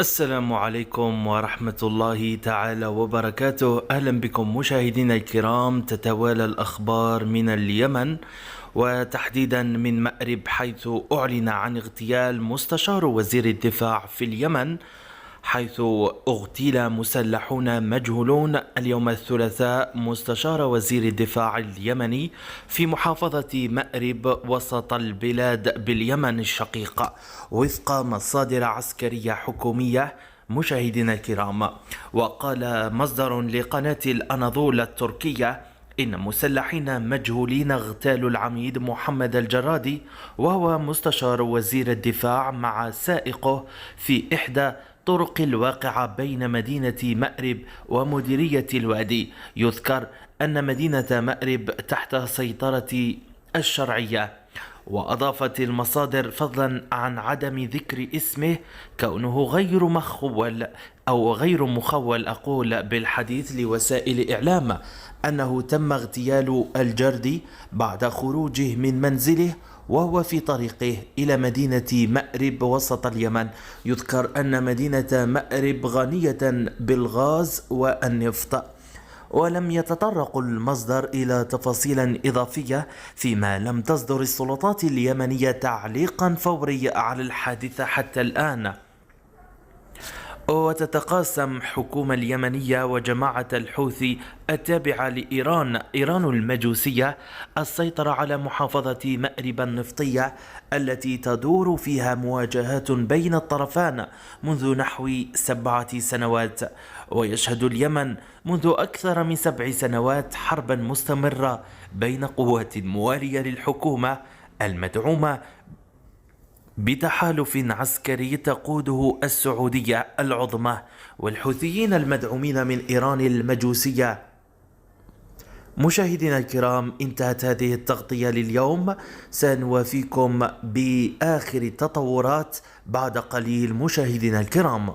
السلام عليكم ورحمة الله تعالى وبركاته. أهلا بكم مشاهدينا الكرام. تتوالى الأخبار من اليمن وتحديدا من مأرب، حيث أعلن عن اغتيال مستشار وزير الدفاع في اليمن، حيث اغتيل مسلحون مجهولون اليوم الثلاثاء مستشار وزير الدفاع اليمني في محافظة مأرب وسط البلاد باليمن الشقيق، وفق مصادر عسكرية حكومية مشاهدينا الكرام. وقال مصدر لقناة الأناضول التركية إن مسلحين مجهولين اغتالوا العميد محمد الجرادي، وهو مستشار وزير الدفاع، مع سائقه في إحدى طرق الواقعة بين مدينة مأرب ومديرية الوادي. يذكر أن مدينة مأرب تحت سيطرة الشرعية. وأضافت المصادر فضلا عن عدم ذكر اسمه كونه غير مخول بالحديث لوسائل الإعلام أنه تم اغتيال الجردي بعد خروجه من منزله وهو في طريقه إلى مدينة مأرب وسط اليمن. يذكر أن مدينة مأرب غنية بالغاز والنفط. ولم يتطرق المصدر إلى تفاصيل إضافية، فيما لم تصدر السلطات اليمنية تعليقا فوري على الحادثة حتى الآن. وتتقاسم حكومة اليمنية وجماعة الحوثي التابعة إيران المجوسية السيطرة على محافظة مأرب النفطية، التي تدور فيها مواجهات بين الطرفان منذ نحو 7 سنوات. ويشهد اليمن منذ أكثر من 7 سنوات حربا مستمرة بين قوات موالية للحكومة المدعومة بتحالف عسكري تقوده السعودية العظمى والحوثيين المدعومين من إيران المجوسية. مشاهدينا الكرام، انتهت هذه التغطية لليوم. سنوافيكم بآخر التطورات بعد قليل مشاهدينا الكرام.